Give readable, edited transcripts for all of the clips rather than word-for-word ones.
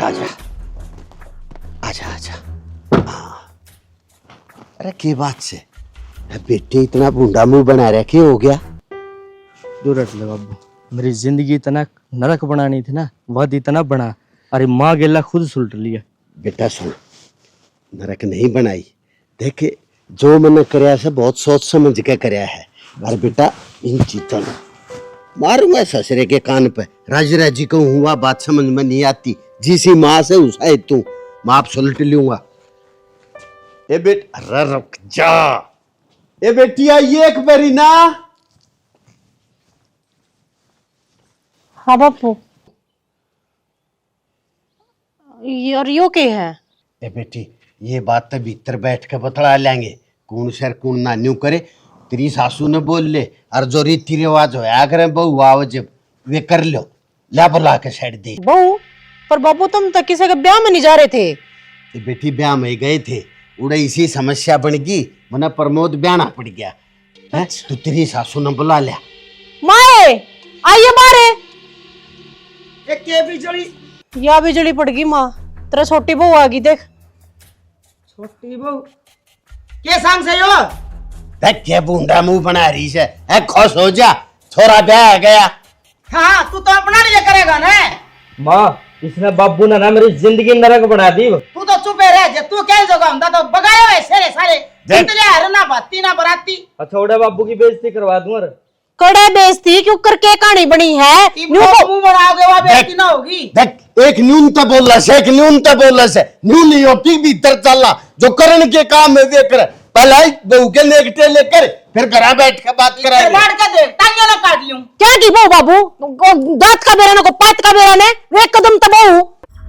बेटा आजा आजा आजा। हाँ। अरे क्या बात से बेटे इतना बूंदा मुंह बना रहा, क्या हो गया? दूर हट ले बाबू, मेरी जिंदगी इतना नरक बनानी थी ना, वह इतना बना। अरे माँ गेला खुद सुलट लिया। बेटा सुन, नरक नहीं बनाई। देखे जो मैंने कराया से बहुत सोच समझ के कराया है। और बेटा इन चीतों मारूंगा ससुरे के कान पे, राजी राजी को हुआ बात समझ में नहीं आती, जिसी माँ से उसा तू माप सुलट लूंगा। ए बेट अरे रुक जा, ए बेटिया ये एक बारी ना। हाँ बापू, और यो के है? ए बेटी ये बात तो भीतर बैठ के बतला लेंगे, कौन सर कौन ना न्यू करे। तेरी सासू ने बोल ले, और जो रीति रिवाज होया करे बहू आओ जब वे कर लो, ला बुला के साइड दे। बहू, पर बापू तुम तो किसी के ब्याह में नहीं जा रहे थे। ए बेटी ब्याह में गए थे, उड़े इसी समस्या बन गई, मना प्रमोद ब्याना पड़ गया। अच्छा। तो तेरी सासू ने बुला लिया। माए आइए बारे। एक बिजली या बिजली पड़ गई माँ, तेरा छोटी बहू आ गई देख। छोटी बहू के संग से यो? देख क्या बूंदा मुंह बना रही है, खुश हो जा, छोरा ब्याह आ गया। हाँ तू तो अपना लिए करेगा ना। माँ इसने बाबू ने ना मेरी जिंदगी नरक बना दी। तू तो चुपे रह जे, तू क्या जगह हुंदा तो बगाए हुए सारे सारे इतने हर ना भाती ना बराती। अच्छा उड़े बाबू की बेइज्जती करवा दूं। अरे कड़े बेइज्जती क्यों करके कहानी बनी है? मुंह बनाओगे वहां बेइज्जती ना होगी। देख एक न्यून तो बोल से, एक न्यून तो बोल से, न्यून नहीं होती भीतर चलना, जो करण के काम है वे कर। पहले बहू के लेकटे लेकर फिर घर बैठ के बात करा। बाढ़ का देख टांगे ना काट लूं। क्या की बहू बाबू, दांत का बेरा ना को पात का बेरा ने, वे कदम तो बहू।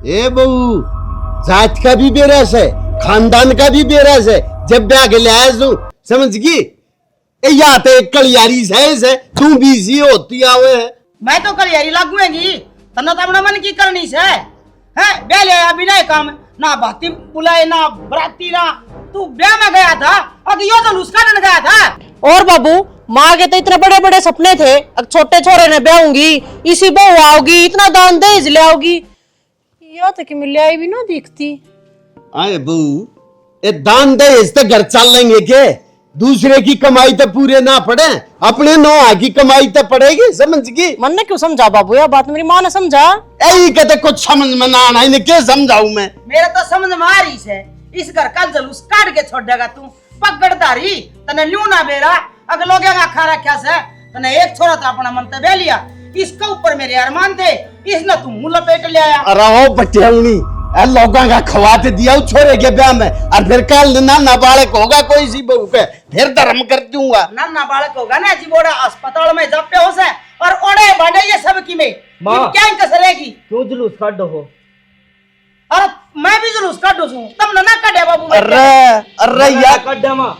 ए बहू जात का भी बेरस है, खानदान का भी बेरस है, जब ब्याह के लिया तू समझ गई। या तो एक कलियारी से तू बिजी होती आवे है। मैं तो कल यही लागूंगी, तना तो अपना मन की करनी से है। ब्याह ले अभी नहीं काम ना, भाती बुलाए ना बराती ना, तू ब्याह में गया था और यो तो लुस्का न गया था। और बाबू माँ के तो इतने बड़े बड़े सपने थे, अब छोटे छोरे ने ब्याहूंगी, इसी बहू आओगी, इतना दान दहेज ले आओगी, या तो कि मिल आई भी ना दिखती। आए बहू ए दान दहेज तो घर चल लेंगे के, दूसरे की कमाई तो पूरे ना पड़े, अपने नौहा की कमाई तो पड़ेगी, समझ गई। मन ने क्यों समझा बाबू, यह बात मेरी माँ ने समझा। यही कहते कुछ समझ में ना आना, इन्हें क्या समझाऊं मैं? मेरे तो समझ में आ रही है, इस घर का जलूस काट के छोड़ देगा तू। पगड़दारी तने ल्यू ना बेरा, अगर लोग खा रखा से तने एक छोरा था अपना मन ते लिया, इसके ऊपर मेरे अरमान थे, इसने तू मुंह लपेट लिया। अरे ओ पटियालनी लोगों का खवाते दिया छोरे के ब्याह में, और फिर कल ना नाबालक होगा कोई सी बहू पे, फिर धर्म कर दूंगा। ना नाबालक होगा ना जी, बोड़ा अस्पताल में जब पे हो से और ओड़े बांधे ये सब की में क्या कसरेगी। क्यों जुलूस काटो हो? और मैं भी जुलूस काटू हूं, तुम ना काटे बाबू। अरे यार काटा मां,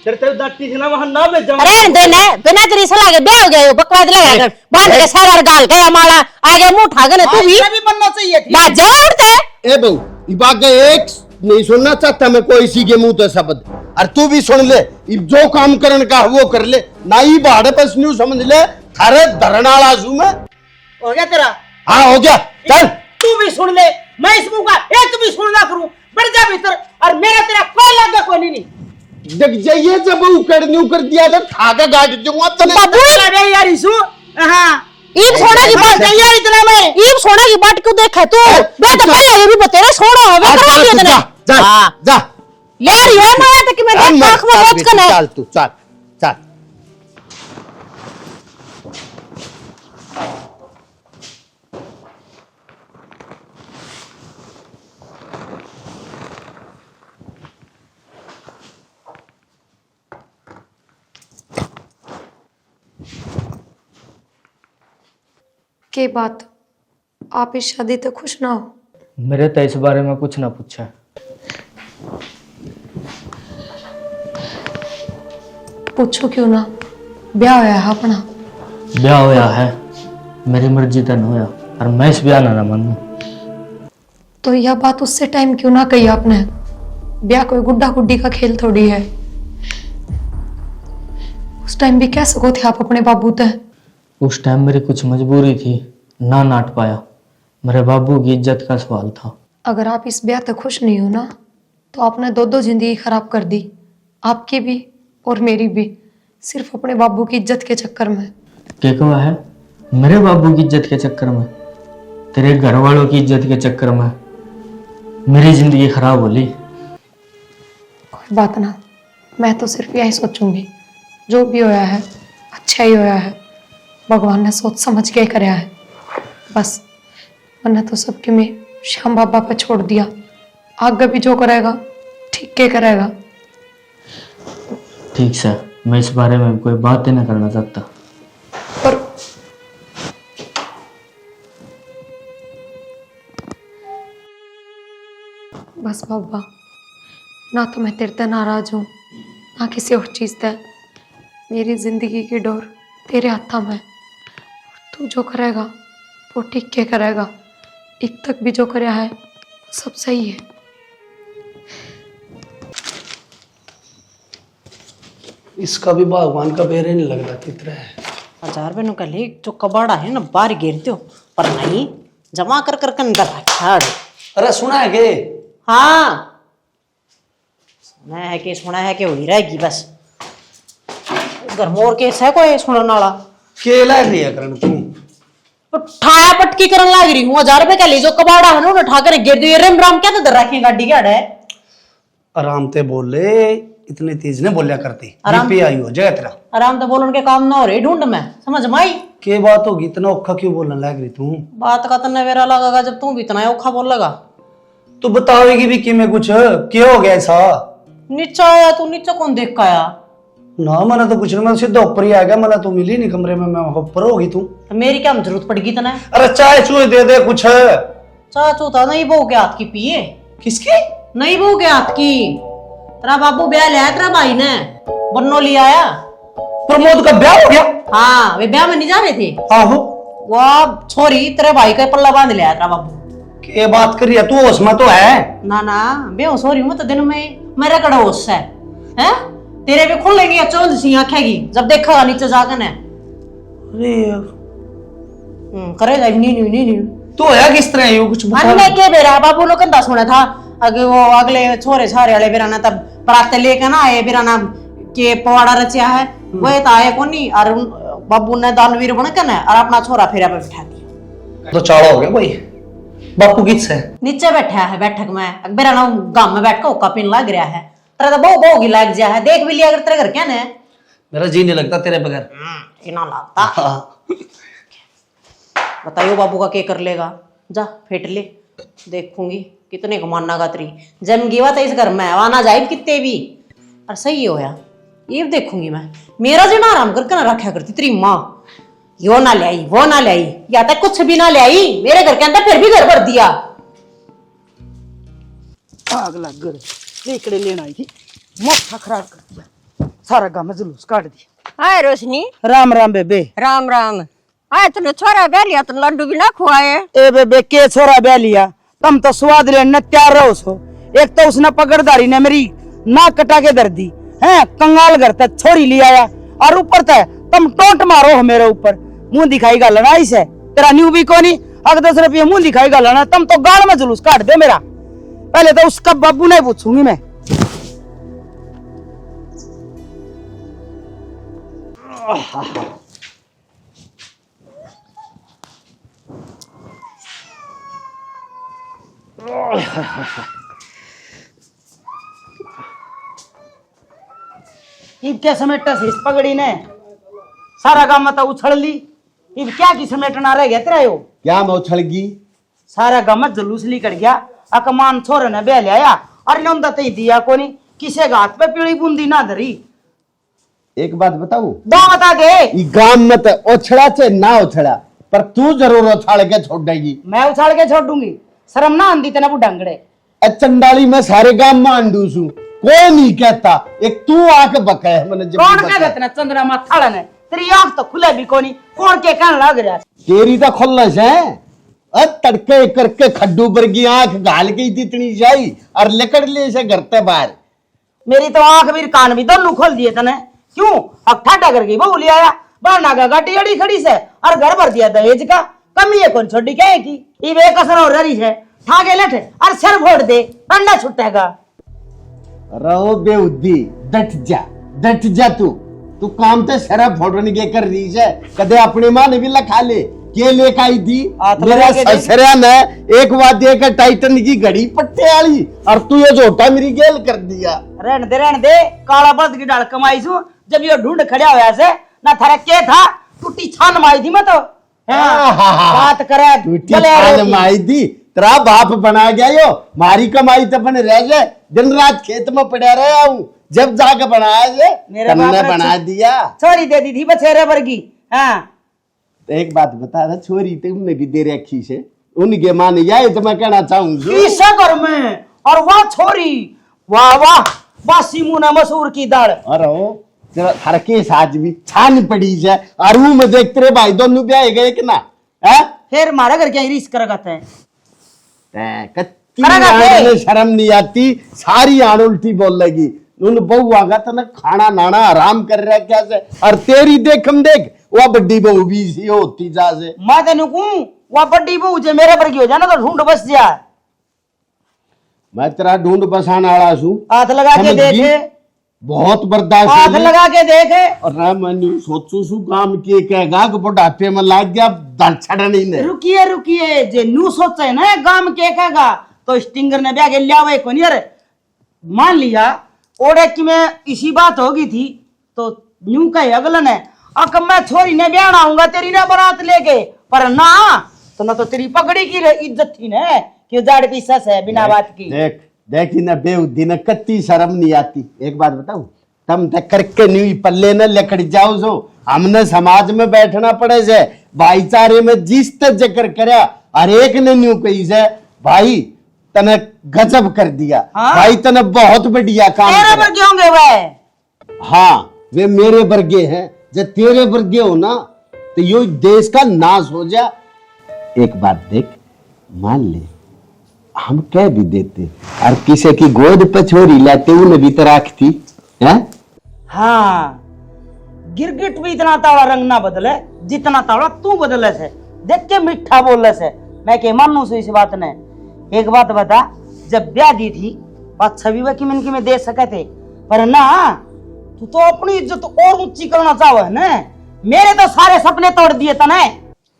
तेरे तेरे दाटी से ना वहां ना भेजा। अरे देने बिना तेरी सलाह के ब्याह हो गया, बकवास लगा कर बांध के सारा गाल गया माला आगे मुंह उठा के तू भी बनना चाहिए थी। बात जा उठते। ए बहू ये बात एक नहीं सुनना चाहता मैं कोई सी के मुंह तो शब्द, और तू भी सुन ले, जो काम करने का वो कर ले, ना ही भाड़े पर न्यू समझ ले, थारे धरना लाजू में हो गया तेरा। हाँ हो गया, चल तू भी सुन ले, मैं इस मुंह का एक भी सुनना करूं, बढ़ जा भीतर, और मेरा तेरा कोई लगा कोई नहीं। जग जाइए जब वो कर न्यू कर दिया था, थाका गाड़ दूंगा तने। बाबू यार इसु हां ईब सोना की बात यार इतना मैं ईब सोना की बात क्यों देखे तू? मैं तो पहले ये भी बता रहा सोना होवे करा दिया तने। जा जा यार ये माया तक मैं देख आंख में बहुत कने। चल तू चल चल। के बात आप इस शादी तक खुश ना हो? मेरे तो इस बारे में कुछ ना पूछा। पूछो क्यों ना, ब्याह होया है अपना। ब्याह होया है, मेरी मर्जी तन होया, और मैं इस ब्याह ना मानू। तो यह बात उससे टाइम क्यों ना कही आपने? ब्याह कोई गुड्डा गुड्डी का खेल थोड़ी है। उस टाइम भी कह सको थे आप अपने बाबू ते। उस टाइम मेरी कुछ मजबूरी थी, ना नाट पाया, मेरे बाबू की इज्जत का सवाल था। अगर आप इस ब्याह तक खुश नहीं हो ना, तो आपने दो जिंदगी खराब कर दी, आपकी भी और मेरी भी, सिर्फ अपने बाबू की इज्जत के चक्कर में। क्या कहा है? मेरे बाबू की इज्जत के चक्कर में, तेरे घर वालों की इज्जत के चक्कर में मेरी जिंदगी खराब हो ली। कोई बात ना, मैं तो सिर्फ यही सोचूंगी, जो भी होया है अच्छा ही होया है, भगवान ने सोच समझ के कराया है बस। वरना तो सबके में श्याम बाबा पे छोड़ दिया, आगे भी जो करेगा ठीक के करेगा। ठीक से, मैं इस बारे में कोई बात ही नहीं करना चाहता। पर बस बाबा, ना तो मैं तेरे ते नाराज हूँ, ना किसी और चीज ते। मेरी जिंदगी की डोर तेरे हाथा में, तू जो करेगा वो ठीक के करेगा। अब तक भी जो कराया है वो सब सही है। इसका भी भगवान का बेर ही नहीं लग रहा कितना है। 1000 रुपये का ले जो कबाड़ा है ना बाहर गिरते हो, पर नहीं जमा कर कर अंदर रखा। अरे सुना है के? हाँ सुना है कि वही रहेगी बस। घर मोर केस है कोई सुनने वाला? केला नहीं है करण तू। तो ठाया पटकी करने लग रही हूँ। 1000 रुपये का ले जो कबाड़ा है ना उठा कर गिर दो। रेम राम क्या तो रखे गाड़ी क्या है? आराम ते बोले, इतनी तेज ने बोलिया करती। आराम- बीपी आई हो जाएगा तेरा। आराम तो बोलन के काम ना हो रही ढूंढ में, समझ में आई? के बात होगी इतना औखा क्यों बोलने लग रही तू? बात का तन्ने वेरा लगेगा जब तू भी इतना औखा बोल लगा। तू बतावेगी भी कि मैं कुछ क्या हो गया ऐसा? नीचे आया तू, नीचे कौन देख का आया? ना मैंने तो कुछ नहीं, मैं सीधा ऊपर ही आ गया। मैंने तो मिली नहीं कमरे में, मैं ऊपर होगी तू। तो मेरी क्या जरूरत पड़गी तने? अरे चाय चूहे दे दे कुछ। चाचू था नहीं बहू के हाथ की पिए? किसकी? नहीं बहू के हाथ की। तेरा बाबू ब्याह लिया तेरा भाई ने, बन्नो लिया आया। प्रमोद का ब्याह हो गया? हाँ वे ब्याह में नहीं जा रहे थे आहो। वो छोरी तेरे भाई का पल्ला बांध लिया तेरा बाबू। के बात कर रही है तू? होश में तो है? ना ना बेहोश हो रही हूँ तो दिन में मेरा कड़ा होश है हैं? तेरे भी खुल लेंगी चौंध सी आंखेगी जब देखा नीचे जाकर ने। अरे करे जाए नी तो है किस तरह ये कुछ बता। अन्ने के बेरा बाबू लोग कंधा सुना था। अगे वो अगले छोरे छारे वाले बेरा ना तब पराते लेके ना आए बेरा ना के पवाड़ा रचिया है वह तो आए को नहीं। और बाबू ने दानवीर बन के ना और अपना छोरा फेरा पे बिठा दिया। तो चाड़ा हो गया भाई। बापू किस है? नीचे बैठा है बैठक में, बेरा ना गांव में बैठ के ओका पिन लग रहा है। तेरा तो बहु की लग जा है, देख भी लिया अगर तेरे घर क्या ने। मेरा जी नहीं लगता तेरे बगैर। इना लगता। बताइयो बाबू का क्या कर लेगा? जा फेट ले, देखूंगी कितने कमाना का तरी जम गया था इस घर में आना जाए कितने भी। और सही होया ये देखूंगी मैं। मेरा जो ना आराम करके ना रखा करती तेरी माँ, यो ना ले आई वो ना ले आई या तक कुछ भी ना ले आई मेरे घर के अंदर, फिर भी घर भर दिया। आग लग गई लेकड़े लेना आई थी, मोटा खराब कर दिया, सारा गांव में जुलूस काट दिया। हाय रोशनी। राम राम बेबे। राम राम। आए तूने छोरा ब्याह लिया तो लड्डू भी ना खुआए? ए बेबे के छोरा ब्याह लिया, तुम तो स्वाद लेने तैयार रहो सो। एक तो उसने पकड़दारी ने मेरी नाक कटा के दर दी है, कंगाल घर तक छोरी ले आया और ऊपर तक तुम टोंट मारो हो मेरे ऊपर। मुंह दिखाई गालना इसे तेरा न्यू भी कोनी। अगर 10 रुपये मुंह दिखाई गालना तुम तो गाल में जुलूस काट दे मेरा। पहले तो उसका बाबू नहीं पूछूंगी मैं। इब क्या समेटा से इस पगड़ी ने सारा काम मत उछल ली। इब क्या की समेटना रह गया तेरा यो? क्या मैं उछलगी? सारा गांव में जुलूस निकल गया। अकमान छोरे ने ब्याह लिया और नंदा ते दिया कोनी, किसे हाथ पे पीली बूंदी ना धरी। एक बात बताऊं? दो बता दे। ई गांव में तो उछड़ा चाहे ना उछड़ा, पर तू जरूर उछाल के छोड़ देगी। मैं उछाल के छोड़ दूंगी, शर्म ना आंदी तेना बुढ़ांगड़े। चंडाली में सारे गांव में अंडूसू कोई नहीं कहता, एक तू आके बका है मैंने। कौन कह देतना चंद्रमा माथा ने? तेरी आंख तो खुले भी कोनी, कौन के कहने लग रहा? तेरी तो खुल्लस है। तड़के करके खड्डू पर की आंख गाल गई थी इतनी जाई और लेकर ले से घर ते बाहर। मेरी तो आंख भी कान भी दोनों खोल दिए तने। क्यों अब ठाटा कर गई बहू ले आया, बाना का गाटी अड़ी खड़ी से और घर भर दिया दहेज का। कमी है कौन छोड़ी क्या है की ये वे कसर हो रही है ठागे लठ और सिर फोड़ दे अंडा छुटेगा। रहो बेउद्दी, डट जा तू काम तो शराब फोड़ने के कर रही है। कदे अपनी मां ने भी लखा ले के लेके आई थी मेरा ससुरा ने एक बात देकर टाइटन की घड़ी पट्टे वाली और तू ये झोटा मेरी गेल कर दिया। रहने दे काला बल्द की डाल कमाई सु जब ये ढूंढ खड़ा होया से ना थारा के था टूटी छान मारी थी मैं तो बात करे टूटी छान मारी थी तेरा बाप बना गया यो मारी कमाई तो बन रह जाए दिन रात खेत में पड़ा रहा हूँ जब जाके बनाया जे तुमने बना दिया छोरी दे दी थी बछेरे वर्गी। हाँ तो एक बात बता रहा छोरी तुमने भी दे रखी से उनके माने जाए तो मैं कहना चाहूंगी किसा घर में और वाह छोरी वाह वाह बासी मुना मसूर की दाल और तेरा हर के साथ भी छान पड़ी है और वो में देख तेरे भाई दोनों ब्याह गए कि ना है फिर मारा घर क्या रिस्क कर गाते हैं कत्ती शर्म नहीं आती सारी आड़ उल्टी बोल लगी उन बहू आगा तो ना खाना नाना आराम कर रहा क्या से और तेरी देख हम देख वह बड्डी बहू भी सी होती जा से मैं तेन कहूं वह बड्डी बहू जे मेरे पर की हो जाना तो ढूंढ बस जा मैं तेरा ढूंढ बसाने वाला छू हाथ लगा के देखे बहुत बर्दाश्त हाथ लगा के देखे और ना मैं सोचू सु काम के कहेगा कि बुढ़ापे में लाग गया दर छड़ नहीं रुकिए जे नू सोचे ना गाम के कहेगा तो स्टिंगर ने ब्याह लिया हुआ कोनी यार मान लिया ओड़े की में इसी बात होगी थी तो न्यू कहे अगलन है अक मैं छोरी ने ब्याह आऊंगा तेरी ना बारात लेके पर ना तो तेरी पगड़ी की इज्जत थी ना कि जाड़ की सस है बिना बात की देखी ना बेउद्दी ने कत्ती शर्म नहीं आती। एक बात बताऊं तुम तक करके न्यू पल्ले न लकड़ जाओ सो हमने समाज में बैठना पड़े से भाईचारे में जिस तक जिक्र करया हर एक ने न्यू कही से भाई तने गजब कर दिया। हाँ? भाई तने बहुत बढ़िया काम तेरे वर्गे होंगे वे हाँ वे मेरे वर्गे हैं जब तेरे वर्गे हो ना तो यो देश का नाश हो जा। एक बात देख मान ले हम कह भी देते और किसी की गोद पे छोरी लाते उन्हें भी तो रखती है। हाँ गिरगिट भी इतना तावड़ा रंग ना बदले जितना तावड़ा तू बदले से देख के मीठा बोले से मैं के मानू से इस बात ने। एक बात बता जब ब्याह दी थी बात छवि की मिनकी में दे सके थे पर ना तू तो अपनी इज्जत और ऊंची करना चाहो है ना मेरे तो सारे सपने तोड़ दिए तने।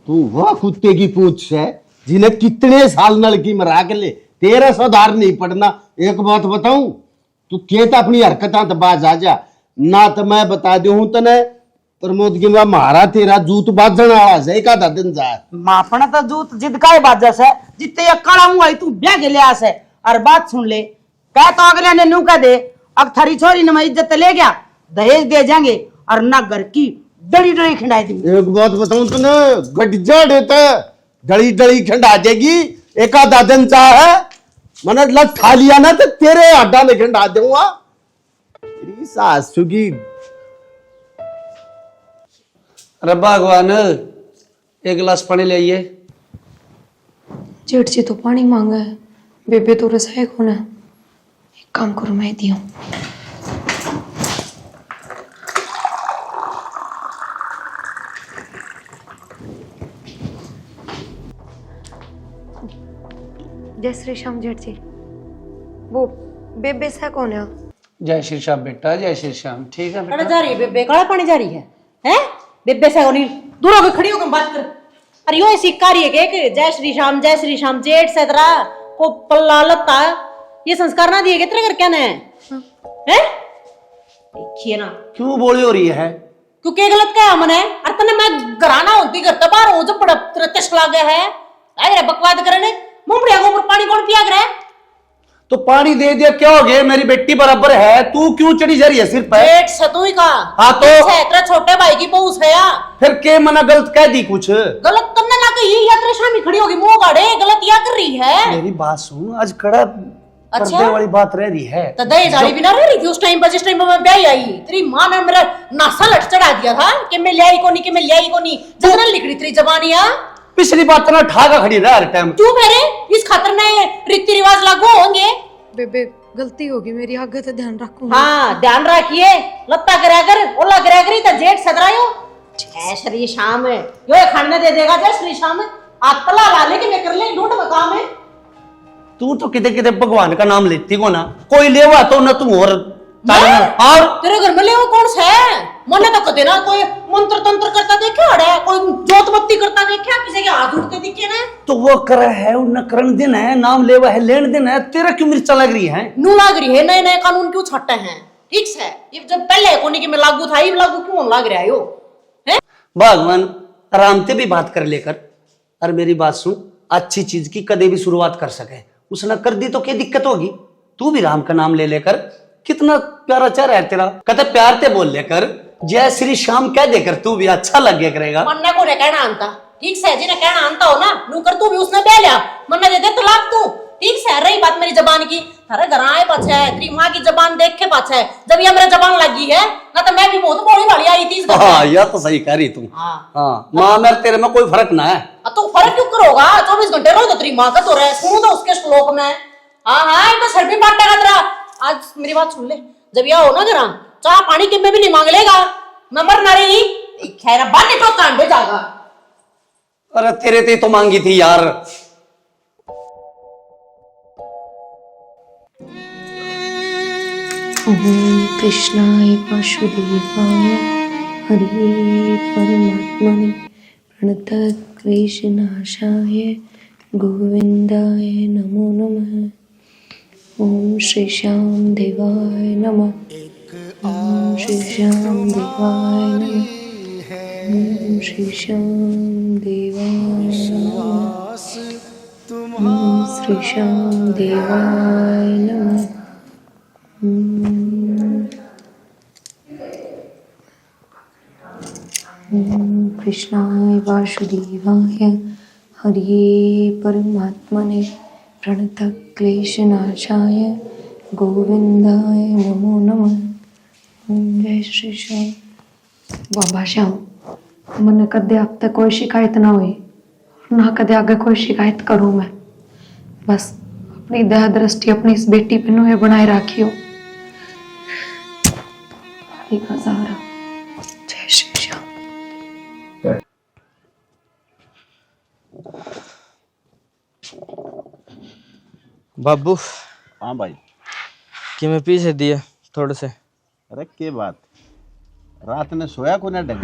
तू वह कुत्ते की पूछ है जिन्हें कितने साल नलकी मरा के ले तेरा सुधार नहीं पड़ना। एक बात बताऊं तू कहता अपनी हरकत तो बाज आ जा ना तो मैं बता दू तने प्रमोद की मारा तेरा जूत बाजन वाला से एक आधा दिन जा मापना तो जूत जिद का बाजा से जितने ये कड़ा हुआ तू ब्याह के लिया से और बात सुन ले कह तो अगले ने नू कह दे अब थारी छोरी ने मैं इज्जत ले गया दहेज दे जाएंगे और ना घर की डली डली खिंडाई दी। एक बात बताऊं तने गड्जा देता डली डली खिंडा देगी एक आधा दिन चाहे मैंने लट खा लिया ना तो तेरे हड्डा में खिंडा दूंगा। तेरी सासू की अरे भगवान एक गिलास पानी ले आइए। जेठ जी तो पानी मांगा है बेबे तो रसाए कौन है एक काम करो मैं दी हूँ। जय श्री श्याम जेठ जी वो बेबे से कौन है? जय श्री श्याम बेटा जय श्री श्याम। ठीक है कड़ा जा रही है बेबे कड़ा पानी जा रही है हैं बेबे से होनी दूर होकर खड़ी होकर बात कर। अरे यो ऐसी कार्य है कि जय श्री श्याम जेठ से तेरा को पल्ला लता ये संस्कार ना दिए के तेरे घर क्या ने हैं देखिए ना क्यों बोली हो रही है क्योंकि गलत क्या मने अरे तने मैं घराना होती घर बाहर हो जो बड़ा तश ला गया है अरे बकवाद करने मुंबड़िया को ऊपर पानी कौन पिया करे तो पानी दे दिया क्या हो गया मेरी बेटी बराबर है तू क्यों चढ़ी जा रही है सिर पर पेट सतुई का हाँ तो तेरा छोटे भाई की बहू से या फिर के मना गलत कह दी कुछ गलत करने ना कही यात्रा शामी खड़ी होगी मुंह गाड़े गलत या कर रही है। मेरी बात सुन आज खड़ा पर्दे वाली बात रह रही है तो दहेज वाली भी ना रह रही थी उस टाइम पर जिस टाइम पर मैं ब्याह आई तेरी माँ ने मेरा नासा लट चढ़ा दिया था कि मैं ले आई को नहीं कि मैं ले आई को नहीं जितना लिखड़ी तेरी जबानिया पिछली बात ना ठाका खड़ी रहा हर टाइम क्यों मेरे इस खातर में रीति रिवाज लागू होंगे। बेबे गलती होगी मेरी आगे से ध्यान रखूंगी। हाँ ध्यान रखिए लत्ता करा कर ओला करा करी तो जेठ सदरायो जय श्री श्याम यो खाने दे देगा जय श्री श्याम आतला ला ले कि मैं कर ले ढूंढ काम है। तू तो किते किते भगवान का नाम लेती को ना, कोई लेवा तो न तू और और तेरे घर में ले वो कौन सा है? मने तो कदे ना कोई मंत्र तंत्र करता देखे अड़े, कोई जोत बत्ती करता देखे, किसी के हाथ उठते दिखे ना। तो वो कर है न करण दिन है, नाम लेवा है, लेन दिन है, तेरा क्यों मिर्चा लग रही है? नू लाग रही है, नए नए कानून क्यों छाटे हैं? ठीक है, ये जब पहले कोनी के में लागू था, ये लागू क्यों लाग रहा है यो? हैं? भगवान आराम से भी बात कर लेकर, और मेरी बात सुन, अच्छी चीज की कदे भी शुरुआत कर सके, उसने कर दी तो क्या दिक्कत होगी? तू भी राम का नाम ले लेकर, कितना प्यारा चेहरा है तेरा, कहते प्यार से बोल लेकर, जय श्री श्याम कह देकर तू भी अच्छा लगे करेगा। मन्ने को रे कहना आंता, ठीक है, जिन्हें कहना आंता हो ना, नू कर तू भी उसने बह लिया, मन्ने दे दे तलाक तू, ठीक है। रही बात मेरी जबान की, थारे घर आए पाछे है, तेरी माँ की जबान देख के पाछे है, जब ये मेरे जबान लगी है ना, तो मैं भी बहुत बोली वाली आई थी इस घर में। हाँ, यह तो सही कह रही तू। हाँ, माँ मेरे तेरे में कोई फर्क ना है। तो फर्क क्यों करोगा? 24 घंटे रोज तो तेरी माँ का तो रहे, सुनो तो उसके श्लोक में। हाँ, मैं सर भी बांटेगा तेरा। आज मेरी बात सुन ले, जब यह हो ना जरा, चाह पानी के में भी नहीं मांग लेगा, मैं मरना रही खैर बाने तो कांड जाएगा। अरे तेरे ते तो मांगी थी यार। ओम कृष्णाय वासुदेवाय हरे परमात्मने प्रणतः क्लेशनाशाय गोविंदाय नमो नमः। ओम श्री श्याम देवाय नमः। ओम श्री श्याम देवाय नमः। ओम श्री श्याम देवाय नमः। ओम श्री श्याम देवाय नमः। ओम कृष्णाय वासुदेवाय हरे परमात्मने प्रणतः क्लेशनाशाय गोविंदाय नमो नमः। ओम जय श्री श्याम। बाबा श्याम, मन कदे अब तक कोई शिकायत ना हुई, ना कदे आगे कोई शिकायत करूं मैं। बस अपनी दया दृष्टि अपनी इस बेटी पे नुहे बनाए राखियो। हरि का सहारा। जय श्री श्याम। बाबू हाँ भाई। कि मैं पीछे दिए थोड़े से। अरे के बात, रात ने सोया को ना ढंग?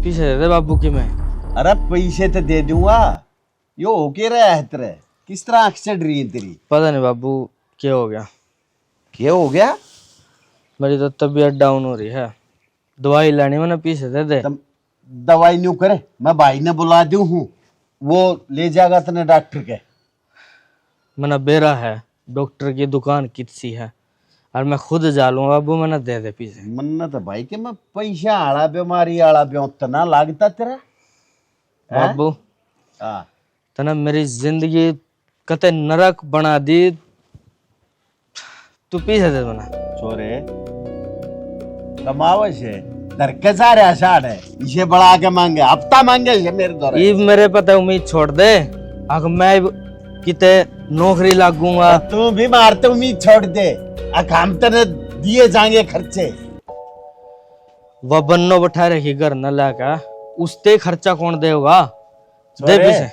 पीछे दे दे बाबू की मैं। अरे पैसे तो दे दूंगा, यो हो के रहा है तेरे, किस तरह आंख चढ़ रही है तेरी? पता नहीं बाबू क्या हो गया। क्या हो गया? मेरी तो तबीयत डाउन हो रही है, दवाई लानी, मैंने पीछे दे दे। दवाई न्यू करे, मैं भाई ने बुला दूं हूँ, वो ले जाएगा तने डॉक्टर के। मैंने बेरा है, डॉक्टर की दुकान कितसी है, और मैं खुद जा लूंगा बाबू, मैंने दे दे पीछे। मन्नत भाई के मैं पैसा आड़ा बीमारी आड़ा ब्यो तना लागता तेरा बाबू। हाँ तना मेरी जिंदगी कते नरक बना दी, तू पीछे दे मना। छोरे कमावे से घर के सारे आषाढ़ है, इसे बढ़ा के मांगे, हफ्ता मांगे ये मेरे द्वारा। ये मेरे पता उम्मीद छोड़ दे, अगर मैं किते नौकरी लागूंगा। तू भी मारते उम्मीद छोड़ दे, हम तेरे दिए जाएंगे खर्चे। वह बन्नो बैठा रखी घर न लाका, उसते खर्चा कौन देगा? दे पीछे।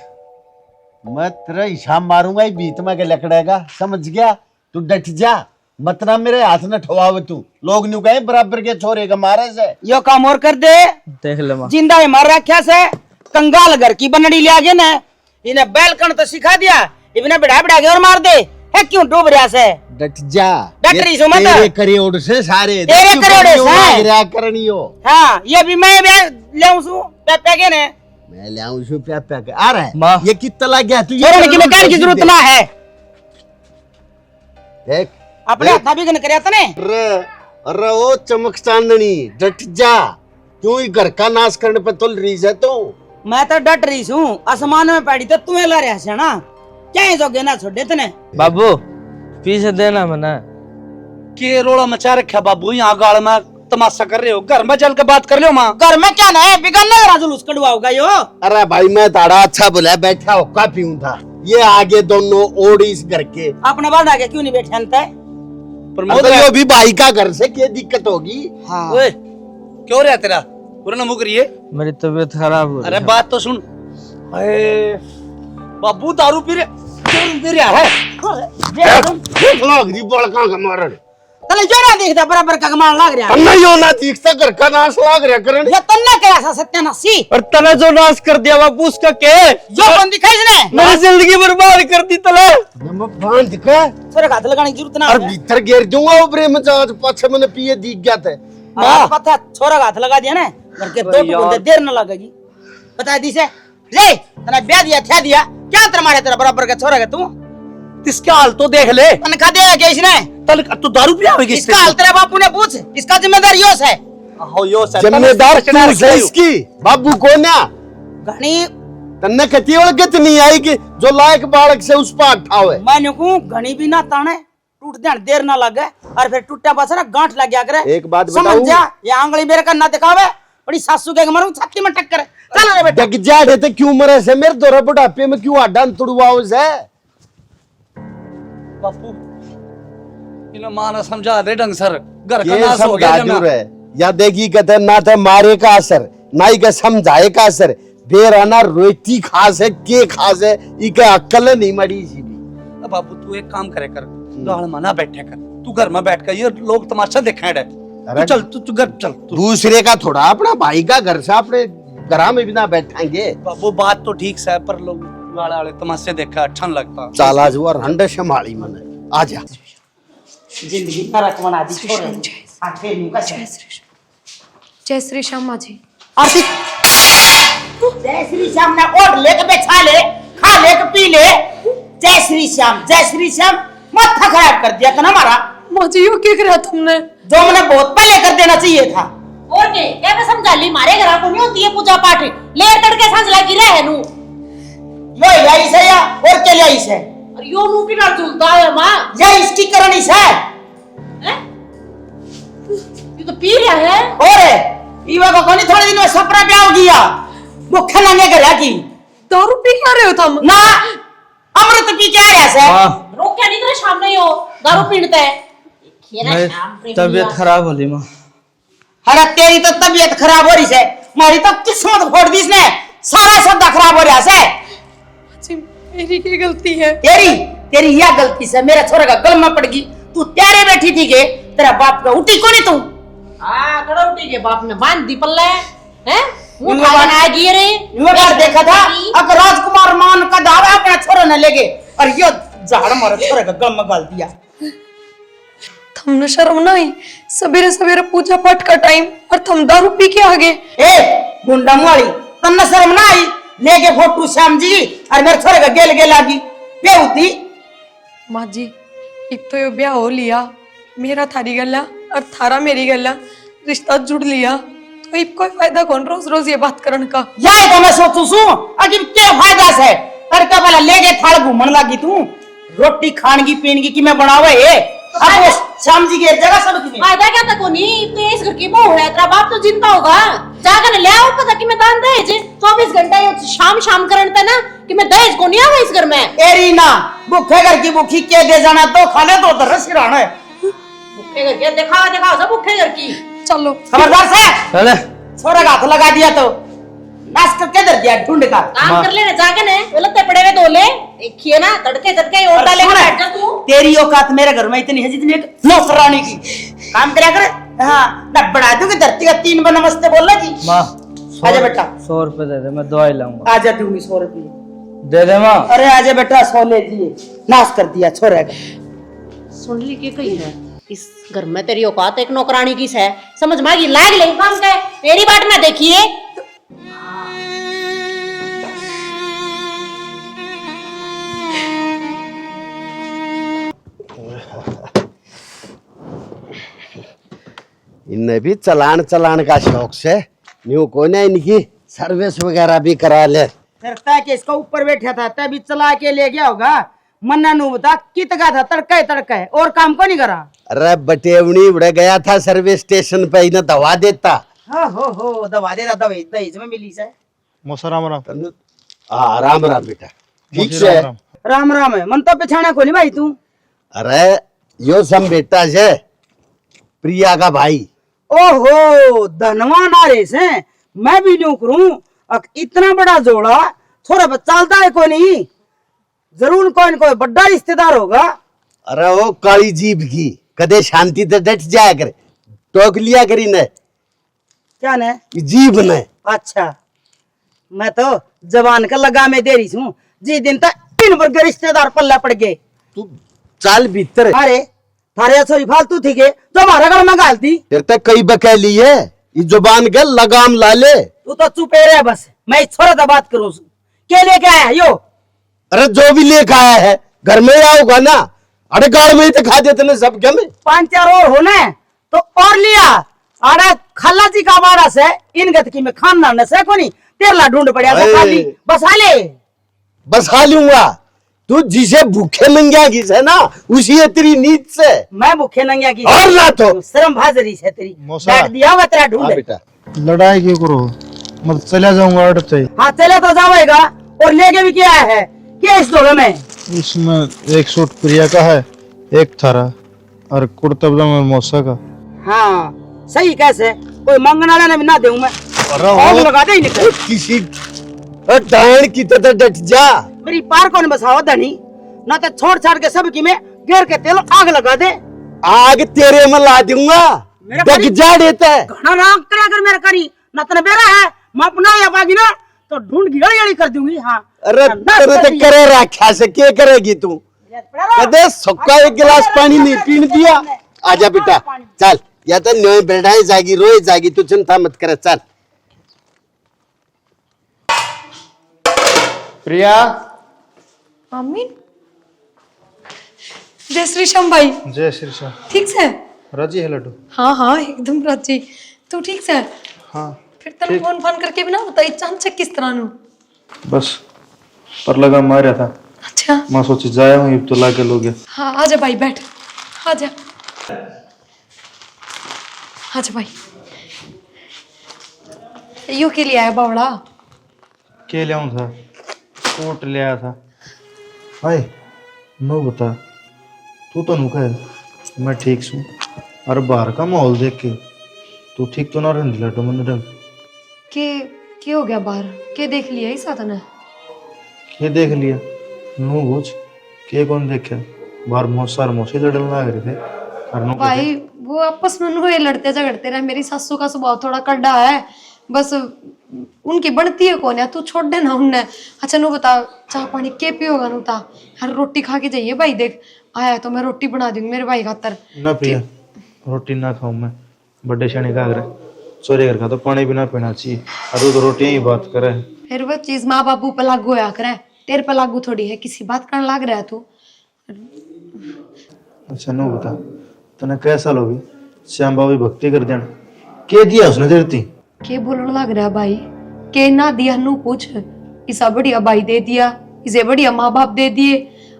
मैं तेरा हिसाब मारूंगा ही बीच में के लकड़ेगा, समझ गया? तू डट जा, मत ना मेरे हाथ न ठवावे तू, लोग न्यू कहे बराबर के छोरे का मारे से। यो काम और कर दे, देख ले मां। जिंदा ही मार रखा से, कंगाल घर की बनड़ी ले आगे ना, इन्हें बैलकन तो सिखा दिया, इन्हें बिड़ा बिड़ा के और मार दे, है क्यों डूब रहा से? डट जा, डट रही सो मत। तेरे करोड़ से सारे, तेरे करोड़ से रहा करनियो। हाँ, ये भी मैं ले आऊं पे के ने, मैं ले आऊं सु पे के आ रहा है। माँ। ये कितना लग गया? तू छोड़ने की मकान की जरूरत ना है, देख अपने हाथ भी गन करया तने। अरे अरे ओ चमक चांदनी, डट जा, क्यों ही घर का नाश करने पे तुल रही है तू? मैं तो डट रही हूँ, आसमान में पड़ी तो तुम्हें ला रहा है ना, क्या जोगे ना छोड़े तने। बाबू पीछे देना मना। के रोड़ा मचा रखा बाबू, यहाँ गाड़ में तमाशा कर रहे हो, घर में चल के बात कर लो माँ। घर में क्या ना है, बिगड़ने का जुलूस कड़वाओगा यो। अरे भाई मैं ताड़ा अच्छा बोला, बैठा होका पीऊं था, ये आगे दोनों ओडी इस घर के। अपना बाढ़ आगे क्यों नहीं बैठे अंत? अबे यो भी भाई का घर से क्या दिक्कत होगी? हाँ। ओए क्यों रहा तेरा? पूरा नमक रही है। मेरी तबीयत खराब हो रही अरे है। बात तो सुन। अरे बाबू दारू पी रहे यार है। देख लो अगली बड़का का मारन तने जो ना देखता बराबर का कमाल लाग रहा तन्ना यो ना दिखता घर का नाश लाग रहा करन ये तन्ने क्या सा सत्यानाशी और तने जो नाश कर दिया बाबू उसका क्या है? जो बंदी खाई ने मेरी जिंदगी बर्बाद कर दी तले। नमक बांध के छोरे हाथ लगाने की जरूरत ना और भीतर गिर जाऊंगा ऊपरे में आज पाछे मैंने पिए दिख गया था मां पता छोरा हाथ लगा दिया ना घर के दो टुकड़े देर न लगेगी बता दी से रे तने ब्याह दिया क्या दिया क्या तेरा मारे तेरा बराबर का छोरा का तू इसका हाल तो देख ले। तने खा दिया क्या इसने तल तू दारू पिया होगी इसका हाल तेरे बापू ने पूछ इसका जिम्मेदार योस है हो यो सर जिम्मेदार तू है इसकी बाबू कौन है घनी तन्ने कती ओळखत नहीं आई कि जो लायक बालक से उस पर ठावे मैंने को घनी भी ना ताने टूट ध्यान देर ना लगे और फिर टूटा पास ना गांठ लग गया करे एक बात समझ बताऊं? जा ये आंगली मेरे का ना दिखावे बड़ी सासू के मारू छाती में टक्कर चल रे बेटा डग जा थे क्यों मरे से मेरे दोरा बुढ़ापे में क्यों हड्डा तुड़वाओ से बापू इन्हें माना समझा दे ढंग सर घर का ये नाश हो सब गया गाजर है या देखी कहते ना थे मारे का असर ना ही का समझाए का असर बेराना रोटी खास है के खास है इके अक्ल नहीं मड़ी सी भी अब बापू तू एक काम करे कर दाल मना बैठे कर तू घर में बैठ कर ये लोग तमाशा देखे है तू चल तू घर चल तू दूसरे का थोड़ा अपना भाई का घर से अपने घर में भी ना बैठाएंगे बाबू बात तो ठीक है पर लोग वाले वाले तमाशे देखा अच्छा नहीं लगता चाला जुआ रंड संभाली मैंने आ जा जिंदगी नरक बना दी छोरे आखे न्यू का जय श्री श्याम माँ जी। आरती जय श्री श्याम ने ओढ़ ले के बैठा ले खा ले के पी ले जय श्री श्याम माथा खराब कर दिया था ना हमारा माँ जी यो क्या करा तुमने? जो मैंने बहुत पहले कर देना चाहिए था और क्या मैं समझा ली मारे घर को नहीं होती है पूजा पाठ ले तड़के सांझ लगी रहे नु यो यही से या और क्या यही से और यो नु की ना झूलता है मां ये इसकी करनी से हैं ये तो पी रहा है और ईवा को कोनी थोड़े दिन में सपना ब्याह हो गया मुख्य नंगे कर की दारू पी क्या रहे हो तुम? ना अमृत पी के आ रहा से रोक क्या नहीं तेरे सामने ही हो दारू पीते है खेला शाम मेरी तबीयत खराब हो रही माँ। अरे तेरी तो तबीयत खराब हो रही है मारी तो किस्मत फोड़ दी इसने सारा सौदा खराब हो रहा है जी मेरी क्या गलती है? तेरी यह गलती से मेरे छोरे का गल में पड़ गई तू त्यारे बैठी थी के तेरा बाप का उठी कोनी तू हां कड़ौटी के बाप ने बांध दी पल्ले हैं मुंह खाना आ गई रे यूं बार देखा था अब राजकुमार मान का दावा अपने छोरे ने लेके और यो झाड़ मारे छोरे का गल में गाल दिया तुमने शर्म ना आई? सवेरे सवेरे पूजा पाठ का टाइम और तुम दारू पी के आ गए। ए गुंडा मुआड़ी तन्ने शर्म ना आई लेके फोटू श्याम जी और मेरे छोरे का गेल गेल आगी बेहुती माँ जी एक तो ये ब्याह हो लिया मेरा थारी गला और थारा मेरी गला रिश्ता जुड़ लिया तो इब कोई फायदा कौन रोज रोज ये बात करने का? यार तो मैं सोचू सू अजी क्या फायदा से तड़का वाला लेके थाल घूमन लागी तू रोटी खानगी पीनगी कि मैं बनावे ये अब श्याम जी की जगह सब की फायदा क्या था कोनी इतने इस घर की बहू है तेरा बाप तो जिंदा होगा जाकर ले आओ पता कि मैं दान दहेज 24 घंटे शाम शाम करते ना कि मैं दहेज को नहीं आवा इस घर में एरी ना भूखे घर की भूखी के दे जाना तो खाले तो उधर सिराना है भूखे घर के दिखाओ सब भूखे घर की चलो खबरदार से चले छोरा का हाथ लगा दिया तो नाश करके दर दिया ढूंढ का काम कर लेने जाके ने गलत पड़े हुए दो ले देखिए ना तड़के तड़के और डाले के बैठ जा तू तेरी औकात मेरे घर में इतनी है जितनी एक नौकरानी की काम करा कर हाँ ना बढ़ा दूंगी धरती का 3 बार नमस्ते बोलना जी माँ आजा बेटा 100 रुपए दे दे मैं दवाई लाऊंगा। आजा दूंगी 100 रुपये दे दे माँ। अरे आजा बेटा 100 ले दिए नाश कर दिया छोरे का सुन ली के कही है इस घर में तेरी औकात एक नौकरानी की है समझ में आएगी लाग ले काम के तेरी बात में देखिए इन्हें भी चलान का शौक से न्यू को ने इनकी सर्विस वगैरह भी करा ले करता कि इसका ऊपर बैठा था तभी चला के ले गया होगा मन्ना नु बता कित का था तड़का और काम को नहीं करा अरे बटेवनी उड़ गया था सर्विस स्टेशन पे इन्हें दवा देता हो दवा दे दवाई दहेज में मिली से मौसा राम राम हाँ राम राम बेटा ठीक से राम राम है मन तो पिछाना खोली भाई तू अरे यो सम बेटा से प्रिया का भाई ओहो धनवान आ रहे से मैं भी यूं करूं। इतना बड़ा जोड़ा थोड़ा बहुत चलता है कोई नहीं, जरूर कोई न कोई बड़ा रिश्तेदार होगा। अरे वो काली जीभ की कदे शांति से डट जाया करे, टोक लिया करी ने क्या ने जीभ ने। अच्छा, मैं तो जवान का लगा में दे रही हूँ, जिस दिन तक तीन वर्ग रिश्तेदार पल्ला पड़ गए। तू चाल भीतर अरे थारे छोरी फालतू थी के तो हमारा घर में गालती। फिर तक कई बकैली है, ये जुबान का लगाम ला ले। तू तो चुपे रहे बस, मैं इस छोरे से बात करूँ। क्या लेके आया यो? अरे जो भी लेके आया है घर में आओगा ना, अरे गाड़ में ही दिखा देते ना सब क्या में। 5-4 और होने तो और लिया। अरे खल्ला जी का बाड़ा से इन गतकी में खानदान से कोनी तेरला ढूंढ पड़ा से खाली बस हाले बस खा लूंगा। तू जिसे भूखे नंगिया की है ना, उसी है तेरी नींद से। मैं भूखे नंगिया की और ना तो शर्म भाजरी से तेरी मौसा। बैठ दिया हुआ तेरा ढूंढ। बेटा लड़ाई क्यों करो, मैं चला जाऊंगा अड़ते। हाँ चले तो जाएगा। और लेके भी क्या है क्या इस जोड़े में? इसमें एक सूट प्रिया का है, एक थारा और कुर्ता पजामा मौसा का। हाँ सही कैसे कोई मंगने वाला ने भी ना दूं मैं। अरे लगा दे निकल किसी डायन की तरह डट जा। मेरी पार कौन बसाओ धनी, ना तो छोड़ छाड़ के सब की में घेर के तेल आग लगा दे। आग तेरे में ला दूंगा, मेरा डग भाई- जा देता है। घना ना करे अगर मेरा करी ना तने बेरा है, मैं अपना या बागी ना तो ढूंढ की गड़ी कर दूंगी। हाँ अरे तेरे तो करे रखा से क्या करेगी तू? कदे सुक्का एक गिलास पानी नहीं पीने दिया। आजा बेटा चल, या तो न्योय बैठाई जाएगी रोए जाएगी, तू चिंता मत करे चल। प्रिया आमीन। जय श्री श्याम भाई, जय श्री श्याम। ठीक से? राजी है लड्डू? हाँ हाँ एकदम राजी। तू ठीक से? हाँ फिर तेरे फोन फोन करके भी ना बताई चांचक किस तरह नु? बस पर लगा मारा था, अच्छा मैं सोची जाया हूँ तो लाके लोगे। हाँ आजा भाई बैठ, आजा आजा भाई। यू के लिए आया बावड़ा? के ले आऊँ था, कोट ले आया था। हाय नो बता, तू तो नुका है, मैं ठीक छू। और बाहर का माहौल देख के तू ठीक तो ना रही लड्डू मन रंग के हो गया बाहर? के देख लिया ही साधन है? के देख लिया नू पूछ के कौन देखे? बाहर मौसा मौसी लड़ने लग रहे थे करनो के भाई वो आपस में उनको ये लड़ते झगड़ते रहे। मेरी सासू का स्वभाव थोड़ा कड़ा है, बस उनकी बनती है कौन है, तू छोड़ दे ना उनने। अच्छा नु बता चाह पानी के पियोगा नु ता? हर रोटी खा के जाइए भाई, देख आया तो मैं रोटी बना दूंगी मेरे भाई खातर। ना प्रिया रोटी ना खाऊं मैं, बड़े शनि का अगर चोरी घर का तो पानी भी ना पीना चाहिए। और तो रोटी ही बात करे, फिर वो चीज माँ बापू पे लागू होया करे, तेरे पे लागू थोड़ी है। किसी बात करने लाग रहा है तू? अच्छा नो बता तने कैसा लोगी श्याम बाबू भक्ति कर देना के दिया उसने देती? के बोलने लग रहा है भाई? के ना दिया नु पूछ। इसा बढ़िया भाई दे दिया, इसे बढ़िया माँ बाप दे दिए,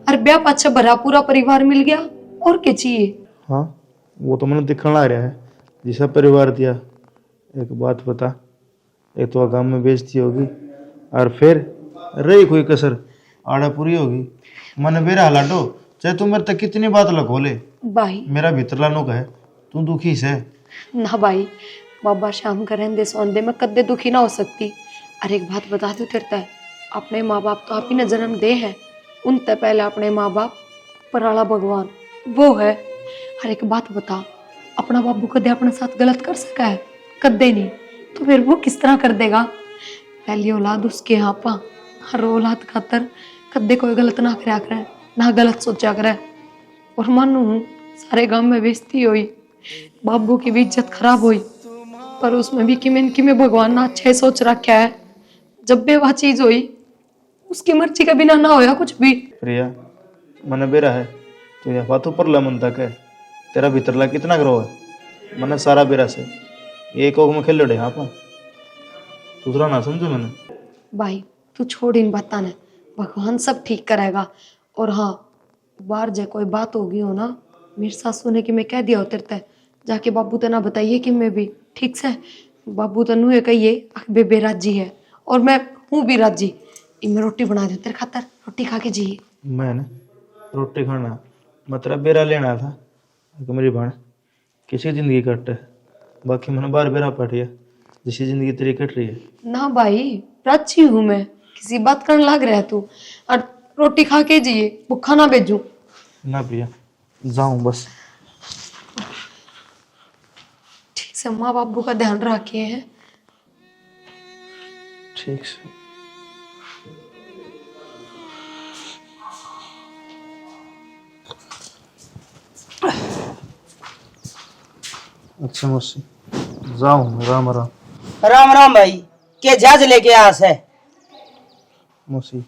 और ब्याह पाछा भरा पूरा परिवार मिल गया, और क्या चाहिए? हाँ वो तो मैंने दिखने लग रहा है जिसा परिवार दिया। एक बात बता, एक तो गांव में बेइज्जती होगी और फिर रही कोई कसर आड़ा पूरी होगी। मन मेरा हलाटो चाहे तू मेरे तक कितनी बात लखोले, भाई मेरा भीतर लानो का है तू दुखी से। ना भाई, बाबा शाम का रहंदे सौंदे में कद्दे दुखी ना हो सकती। अरे एक बात बता दो तेरता है, अपने माँ बाप तो आप ही ने जन्म दे हैं, उनसे पहले अपने माँ बाप पराला भगवान वो है। हर एक बात बता, अपना बाबू कदे अपने साथ गलत कर सका है? कद्दे नहीं, तो फिर वो किस तरह कर देगा? पहली औलाद उसके यहाँ पा, हर औलाद खातर कद्दे कोई गलत ना कराया करे, ना गलत सोचा करे। और मानू सारे गांव में बेइज्जती हुई, बाबू की भी इज्जत खराब हुई, पर उसमें भी कि भगवान ने अच्छा ही सोच रखा है। जब भी वह चीज हुई उसकी मर्जी का बिना ना होया कुछ भी। प्रिया मन बेरा है तो यह बातों पर लमन तक है, तेरा भीतरला कितना ग्रो है। मैंने सारा बेरा से एक ओग में खेल लड़े हाँ पा दूसरा ना समझो मैंने। भाई तू छोड़ इन बातां ने, भगवान सब ठीक करेगा। और हाँ बाहर जे कोई बात होगी हो ना, मेरी सासू ने कि मैं कह दिया उतरता है, जाके बाबू तो ना बताइए कि मैं भी ठीक से। बाबू तो नू कहिए बेबे राजी है और मैं हूँ भी राजी। मैं रोटी बना दूँ तेरे खातर, रोटी खा के जी। मैंने रोटी खाना मतलब बेरा लेना था कि मेरी बहन किसी जिंदगी कट है, बाकी मैंने बार बेरा पटिया जैसी जिंदगी तेरी कट रही है। ना भाई, राजी हूँ मैं, किसी बात करने लग रहा है तू। और रोटी खा के जिए, भूखा ना भेजू। ना प्रिया, जाऊं बस। ठीक से माँ बाबू का ध्यान रखे हैं। ठीक से। अच्छा मौसी, जाऊं। राम राम। राम राम भाई, के जहाज लेके आस है? मौसी,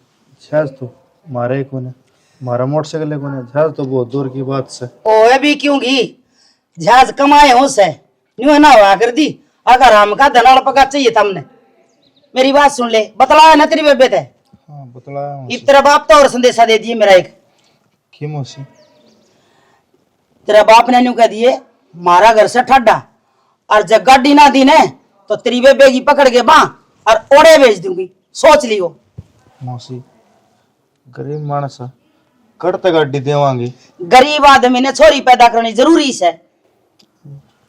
जहाज तो मारे कौन है, मारा मोटरसाइकिल कौन है, जहाज तो बहुत दूर की बात से। ओए भी क्यों घी, जहाज कमाए हो से न्यू ना हुआ कर दी। अगर हम का धनाड़ पका चाहिए था हमने। मेरी बात सुन ले, बतलाया ना तेरी बेबे थे। हाँ बतलाया मौसी। इब तेरा बाप तो और संदेशा दे दिए मेरा एक। की मौसी? तेरा बाप ने न्यू कह दिए मारा घर से ठड्डा, और जब गाड़ी ना दी ने तो तेरी बेबे की पकड़ के बां और ओड़े भेज दूंगी। सोच लियो। मौसी, गरीब मानस करते गाड़ी देवांगी। गरीब आदमी ने छोरी पैदा करनी जरूरी है।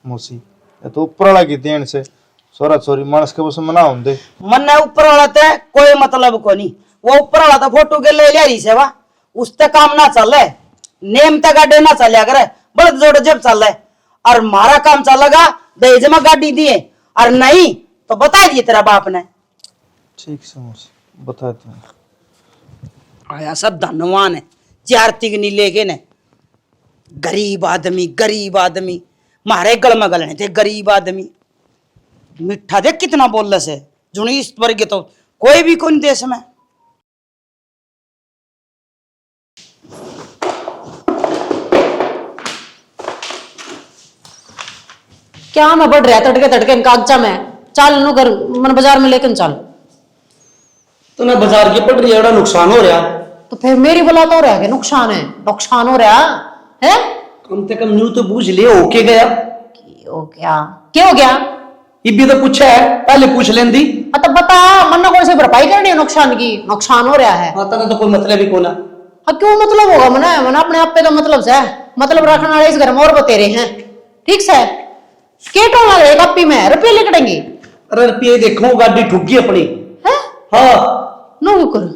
मौसी, ये तो ऊपर वाला की देन से छोरा छोरी मानस के बस मना होंदे। मन ने ऊपर वाला ते कोई मतलब को नहीं। वो ऊपर वाला तो फोटो के ले रही से वा, उसते काम ना चल रहा है, नेम तक गाड़ी ना चलिया करे, बड़े जोड़ जब चल रहा है। और मारा काम चलेगा, दहेज में गाड़ी दिए, और नहीं तो बता दिए तेरा बाप ने। ठीक से मौसी, बताते हैं। आया सब धनवान है, 4 तिगनी लेके ने। गरीब आदमी मारे गल में गलने थे। गरीब आदमी मिठा देख कितना बोल रहे से, जुनी इस वर्ग तो कोई भी कौन देश में। क्या मैं बढ़ रहा है तड़के तड़के कागजा में। चल नु घर मन बाजार में लेकिन चल। तो ना बाजार की पड़ रही है, बड़ा नुकसान हो रहा। तो फिर मेरी बोला तो हो रहा है कि नुकसान है, नुकसान हो रहा है। कम से कम न्यू तो पूछ लिया होके गया। हो गया क्या हो गया? ये भी तो पूछा है, पहले पूछ लेंदी। तो बता, मन कौन से भरपाई करनी है नुकसान की? नुकसान हो रहा है। आता ना तो कोई मतलब ही कोना। हाँ क्यों मतलब होगा? मन अपने आप पे तो मतलब से मतलब रखने वाले इस घर में और बतेरे हैं। ठीक से केटो लग रहे कप्पी में रुपये लिखड़ेंगे। अरे रुपये देखो, गाड़ी ठुकी अपनी। हाँ नो कर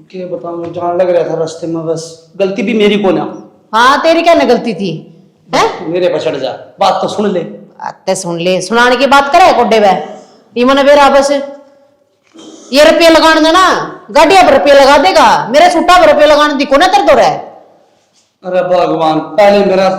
क्या बताऊं, जान लग रहा था रास्ते में, बस गलती भी मेरी को ना। हाँ तेरी क्या न गलती थी? हैं मेरे पर चढ़ जा, बात तो सुन ले। आते सुन ले, सुनाने की बात करे कोडे वे इमन बेरा बस ये रुपये लगाने देना, गाड़िया पर रुपये लगा देगा, मेरे छुट्टा पर रुपये लगाने दी कोने तर दो रहा है। अरे भगवान, पहले मेरा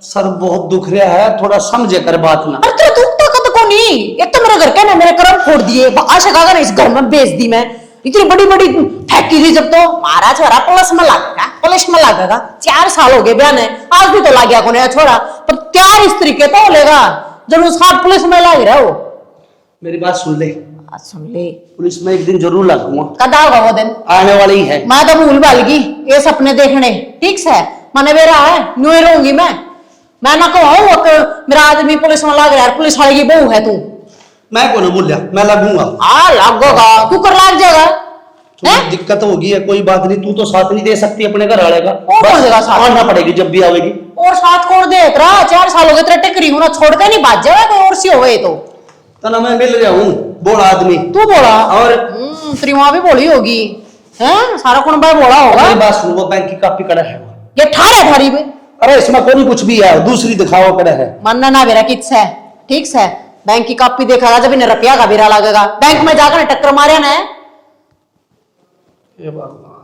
सर बहुत दुख रहा है, थोड़ा समझे कर बात ना। अरे तेरा दुख ताकत को नहीं, एक तो मेरा घर का ना मेरे कर्म फोड़ दिए, आशा का इस घर में बेच दी मैं। इतनी बड़ी बड़ी फैक्ट्री थी, जब तो मारा छोरा पुलिस में लगेगा 4 साल हो गए बयान है, आज भी तो लग गया कोने छोरा, पर त्यार इस तरीके तो लेगा जब उसका पुलिस में लग रहा हो। मेरी बात सुन ले। सुन ले, पुलिस में एक दिन जरूर लगूंगा। कदा होगा वो दिन? आने वाली ही है। मैं तो भूल भाल गई ये सपने देखने। ठीक है मैंने मेरा है न्यू ईयर रहूंगी मैं ना कहूँ मेरा आदमी पुलिस में लग रहा है, पुलिस वाले की बहू है तू। मैं को ना बोलिया, मैं लगूंगा। लगोगा तू कर लाग जाएगा। दिक्कत होगी है, कोई बात नहीं, तू तो साथ नहीं दे सकती अपने घर वाले का। कौन देगा साथ? आना पड़ेगी जब भी आवेगी। और साथ कौन दे रहा? 4 साल हो गए तेरे टिकरी हूं ना, छोड़ के नहीं बाज जाएगा कोई और सी हो गए तो ना मैं मिल जाऊं बोला आदमी। तू बोला और तेरी माँ भी बोली होगी हैं, सारा कौन भाई बोला होगा। मेरी बात सुन, वो बैंक की कापी कड़ा है ये ठारे थारी पे। अरे इसमें कोई कुछ भी है, दूसरी दिखावा कड़ा है। मानना ना मेरा किस है। ठीक है बैंक की कापी देखेगा जब इन्हें रुपया का बेरा लगेगा, बैंक में जाकर टक्कर मारे ना। ये भगवान,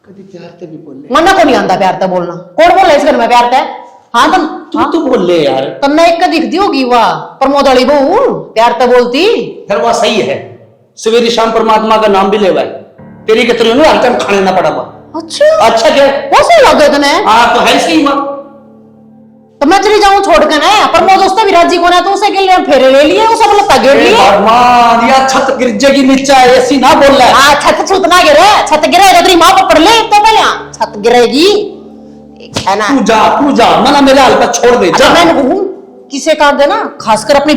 कभी प्यार ते भी बोल ले। मन्ना को नहीं आंदा प्यार ते बोलना, कौन बोल इस घर में प्यार ते? हाँ तू तो बोल ले यार। तन्ने एक का दिखती होगी वाह प्रमोद वाली बहू प्यार ते बोलती। फिर वह सही है, सवेरे शाम परमात्मा का नाम भी ले भाई, तेरी के तेरे हर टाइम खाने ना पड़ा। अच्छा क्या वो सही लग गए तने? हाँ तो है सही हुआ। तो मैं चली जाऊं छोड़ के ना, प्रमोद दोस्त भी राजी को ना, तो उसे के लिए फेरे ले लिए, उसे बोला तगेड़ लिए। भगवान यार, छत गिर जाएगी नीचे, ऐसी ना बोल रहा है। हाँ छत छुत ना गिरे, छत गिरेगा तेरी माँ पकड़ ले तो पहले छत गिरेगी है ना। तू जा मना मेरे हाल पर छोड़ दे। अच्छा मैं कहूं किसे का दे ना, खासकर अपनी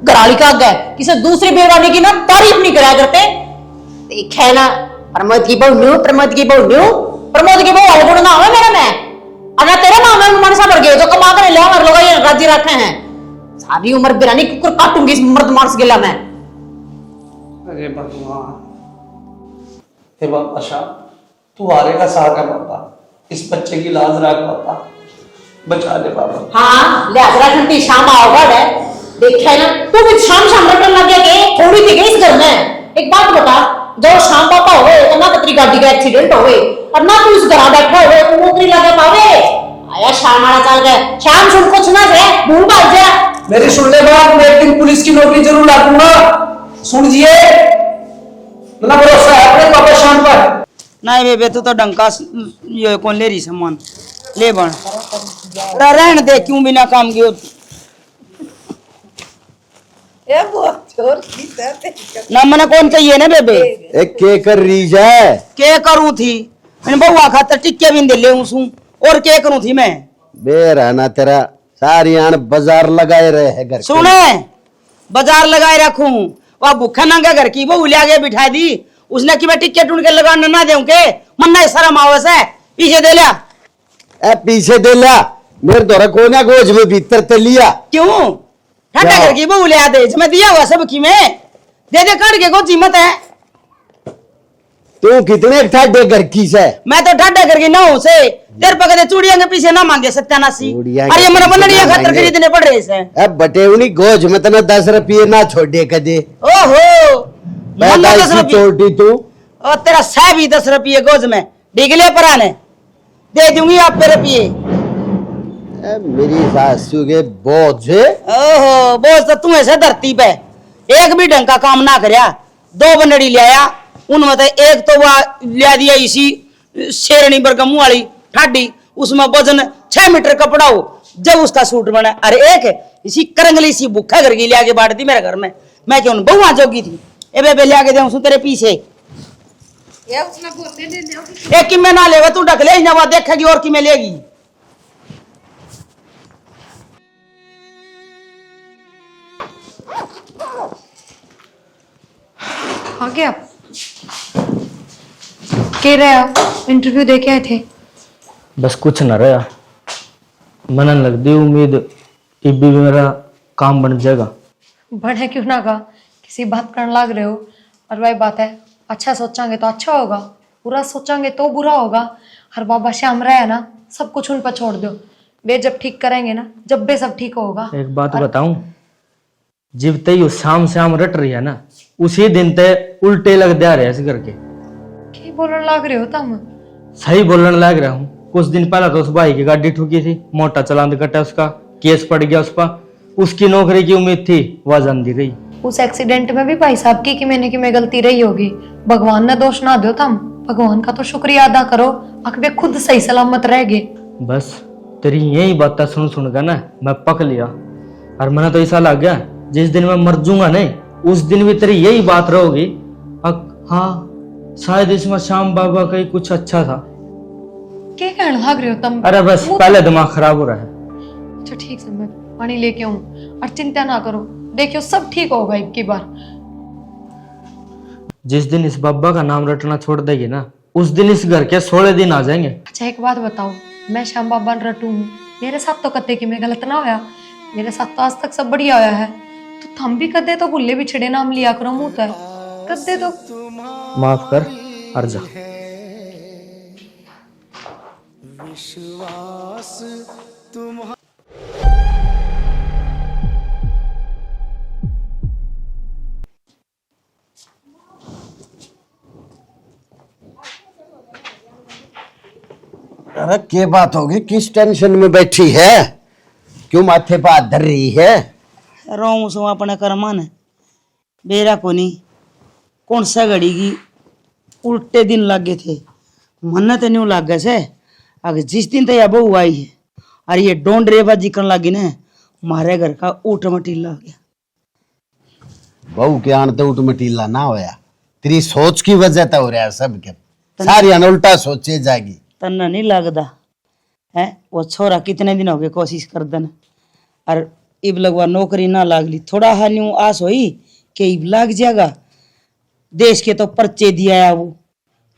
घराली का आगे किसे दूसरी बेवानी की ना तारीफ नहीं करा करते। देख है ना प्रमोद की बहू न्यू, प्रमोद की बहू न्यू, प्रमोद की बहू अलगुण ना हो मेरा में, अगर तेरे नाम में मनसा भर गए तो कमा कर ले हमारे लोग ये राजी रखे हैं। सारी उम्र बिरानी कुकुर काटूंगी इस मर्द मार्स गिला में। अरे भगवान, हे बाबा शाह, तू आरे का सहारा बाबा, इस बच्चे की लाज रख बाबा, बचा ले बाबा। हाँ ले आजरा घंटी शाम आओगा डे देखा है ना तू भी शाम शाम रटन लग गया के थोड़ी थी गई इस घर में। एक बात बता, जो शाम पापा होए तो ना तेरी गाड़ी का एक्सीडेंट होए और ना तू इस घर बैठा होए तू नौकरी लगे पावे। आया शाम आड़ा चल गए, शाम सुन कुछ ना से भूल भाग जा। मेरी सुन ले बात, मैं एक दिन पुलिस की नौकरी जरूर लागूंगा, सुनिए ना, भरोसा है अपने पापा शाम पर। नहीं बेबे तू तो डंका ये कौन ले रही सामान ले बन रहन दे, क्यों बिना काम की ना मना कौन चाहिए ना बेबे। एक के कर रही है के करूं थी मैंने बहुआ खातर टिक्के भी दे ले हूं और के करूं थी मैं। बेरा ना तेरा सारी आन बाजार लगाए रहे है घर के। सुने बाजार लगाए रखूं, वह भूखा नंगा घर की बहू ले आगे बिठा दी, उसने कि मैं टिक्के ढूंढ के लगाने ना देऊं के मन्ना शर्म आवस है, पीछे दे लिया। ए पीछे दे ला, मेरे द्वारा कोना गोज में भीतर ते लिया। क्यों ठंडा क्या? घर की बहू ले आ दे, मैं दिया हुआ सब की में दे दे काट के, कौन कीमत है। तू कितने ठाडे घर की से? मैं तो ठाडा करके ना हूं से तेरे पकड़े चूड़िया के पीछे ना मांगे सत्यानाशी। चूड़ियां के अरे मेरा पीछे बनड़िया ना खातर मांगे। खरीदने पड़ रहे से। अब बटेवनी गोज में तना 10 रुपये ना छोड़े कदे। ओहो मन्ना 10 पैदाइशी रुपये चोटी तू। और तेरा सह भी 10 रुपये गोज में डिगले पराने दे दूंगी आप पे रुपये। ए, मेरी सासू के बोझ है। ओहो बोझ तो तू ऐसे धरती पे एक भी ढंग का काम ना करया, 2 बनड़ी ले आया, उनमें तो एक तो वह ले दिया इसी शेरनी बरगमू वाली ठाडी, उसमें वजन 6 मीटर कपड़ा हो जब उसका सूट बना। अरे एक इसी करंगली सी भूखा घर की ले आके बांट दी मेरे घर में, मैं क्यों बहुआ जोगी थी ए बेबे ले आके देऊं तेरे पीछे। एक की मैं ना लेवा तू ढक ले ना देखेगी और की मैं लेगी। आ गया कह रहे आप इंटरव्यू दे के आए थे? बस कुछ न रहा, मन लग दी उम्मीद कि भी मेरा काम बन जाएगा। बढ़े क्यों ना का, किसी बात करने लग रहे हो, और वही बात है, अच्छा सोचांगे तो अच्छा होगा, बुरा सोचांगे तो बुरा होगा। हर बाबा श्याम रहे ना, सब कुछ उन पर छोड़ दो, वे जब ठीक करेंगे ना, जब भी सब ठीक होगा। एक बात बताऊं, जब तय यो शाम शाम रट रही है ना, उसी दिन ते उल्टे लग जा रहे हैं इस घर के। क्या बोलने लग रहे हो तुम? सही बोलने लग रहा हूँ। कुछ दिन पहले तो उस भाई की गाड़ी ठुकी थी, मोटा चालान कटा, उसका केस पड़ गया उस पर, उसकी नौकरी की उम्मीद थी, वह जाती रही। उस एक्सीडेंट में भी भाई साहब की मैंने की में गलती रही होगी, भगवान ने दोष ना दो तुम, भगवान का तो शुक्रिया अदा करो, अकबे खुद सही सलामत रह गए। बस तेरी यही बातें सुन सुन कर ना मैं पक लिया, और मैंने तो ऐसा लग गया जिस दिन मैं मर जाऊंगा नहीं, उस दिन भी तेरी यही बात रहोगी। हाँ शायद इसमें श्याम बाबा का ही कुछ अच्छा था। क्या कहने लग रहे हो तुम? अरे बस पहले दिमाग खराब हो रहा है। अच्छा ठीक है, मैं पानी लेके आऊं, और चिंता ना करो, देखियो सब ठीक होगा एक की बार। जिस दिन इस बाबा का नाम रटना छोड़ देगी ना, उस दिन इस घर के 16 दिन आ जाएंगे। अच्छा एक बात बताओ, मैं श्याम बाबा रटू हूँ, मेरे साथ तो कदे की मैं गलत ना होया, मेरे साथ तो आज तक सब बढ़िया होया है, तो थम भी कदे तो भुल्ले बिछड़े नाम लिया करो मुंह तक, कदे तो माफ कर अर्जा। अरे क्या बात होगी, किस टेंशन में बैठी है, क्यों माथे पर हाथ धर रही है? रोऊं सो अपने कर्मा ने बेरा को नहीं, कौन सा घड़ी की उल्टे दिन लागे थे, मन तो नहीं लागे से। अगर जिस दिन तो यह बहू आई है और ये डोंड रेबाजी करने लगी ना, मारे घर का ऊट मटीला हो गया। बहू के आन तो उठ मटीला ना होया, तेरी सोच की वजह तो हो रहा है सब के, सारी अन उल्टा सोचे जाएगी। तन्ना नहीं लगता है, वो छोरा कितने दिन हो गए कोशिश कर देना, और इब लगवा नौकरी ना लागली, थोड़ा हानि आस हुई कि इब लाग जाएगा। देश के तो पर्चे दिया वो,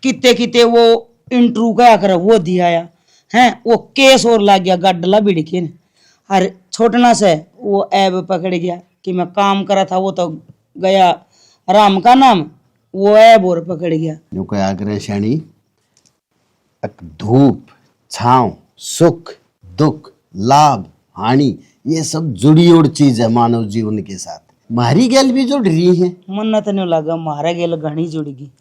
किते किते वो इंटरव्यू क्या कर वो दिया है, वो केस और लाग गया गड्डला बिड़के ने, और छोटना से वो ऐब पकड़ गया कि मैं काम करा था वो तो गया, राम का नाम वो है बोर पकड़ गया। जो कोई आग्रह श्रेणी धूप छांव सुख दुख लाभ हानि ये सब जुड़ी हुई चीज है मानव जीवन के साथ। मारी गैल भी जुड़ रही है। मन तो नहीं लगा मारा गेल घनी जुड़गी।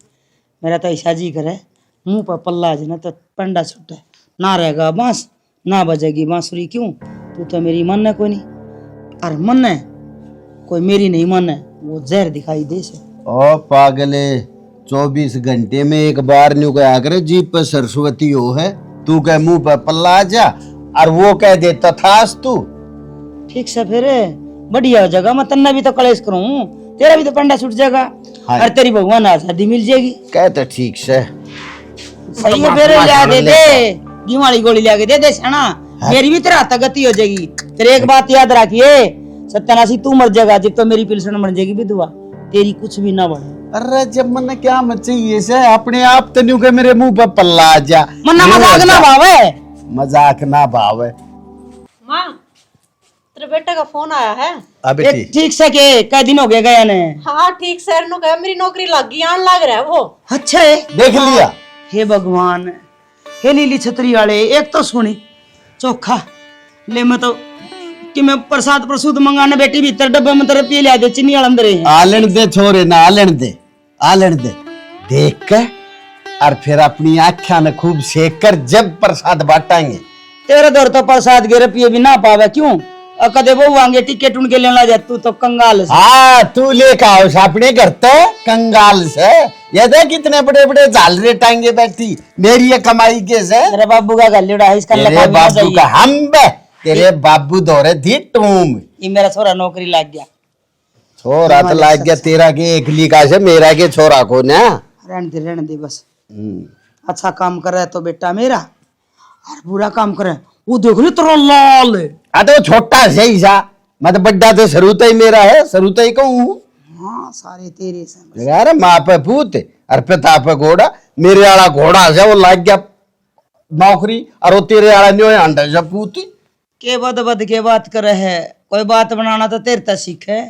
मेरा तो ऐसा जी करे मुंह पर पल्ला ना तो पंडा छूटे ना रहेगा बांस ना बजेगी बांसुरी। क्यों तू तो मेरी मन है कोई नहीं और मन है कोई मेरी नहीं मन है वो जहर दिखाई दे से। ओ पागले 24 घंटे में एक बार न्यू कहा करे जीप पर सरस्वती हो है तू कह मुंह पर पल्ला आ जा और वो कह दे तथास तू। ठीक से फिर बढ़िया हो जाएगा। मैं तन्ना भी तो कलेश करूं तेरा भी तो पंडा छूट जाएगा और तेरी भगवान आजादी मिल जाएगी। कहते ठीक से सही है फिर लिया दे दे दिवाली गोली लिया के दे सना मेरी भी तेरा गति हो जाएगी। तेरे एक बात याद रखिए सत्यानाशी तू मर जाएगा जब तो मेरी पिलसन बन जाएगी विधवा तेरी कुछ भी ना बढ़े। अरे जब मन क्या मचाइए से अपने आप तो न्यू के मेरे मुंह पर पल्ला आ जा। मन्ना मजाक ना भावे मजाक ना भावे। माँ तेरे बेटे का फोन आया है। अबे एक ठीक से के कई दिन हो गए गया ने। हाँ ठीक सर नो कहा मेरी नौकरी लग गई आन लग रहा है वो। अच्छा है देख लिया। हे भगवान हे नीली छतरी वाले एक तो सुनी चोखा ले मैं तो कि मैं प्रसाद प्रसूद मंगाने बेटी भीतर डब्बे में तेरे पी लिया दे चीनी वाला अंदर है। आलन दे छोरे ना आलन दे देख कर और फिर अपनी आँखें न खूब सेक कर जब प्रसाद बांटेंगे। तेरे दौर तो प्रसाद गे रुपये भी ना पावे क्यों कदे वो वांगे टिकट उनके लेना जा तू तो कंगाल से। हाँ तू लेकर आओ अपने घर तो कंगाल से ये देख कितने बड़े बड़े झालरे टांगे बैठी मेरी ये कमाई के से। तेरे बाबू का गलेड़ा है इसका तेरे बाबू का हम तेरे बाबू दौरे थी टूम। ये मेरा छोरा नौकरी लग गया। छोरा तो लाग गया तेरा के एक लीका से मेरा के छोरा को ना रहने दे बस। अच्छा काम कर रहा है तो बेटा मेरा और बुरा काम करे वो देख लो तेरा लाल है। तो छोटा सही सा मतलब बड्डा तो सरूता ही मेरा है सरूता ही कहूँ। हाँ सारे तेरे से अरे माँ पे पूत और पिता पे घोड़ा मेरे वाला घोड़ा से वो लाग गया नौकरी और वो तेरे वाला न्यो अंडा से पूत के बद के बात करे है कोई बात बनाना तो तेरे तक सीखे।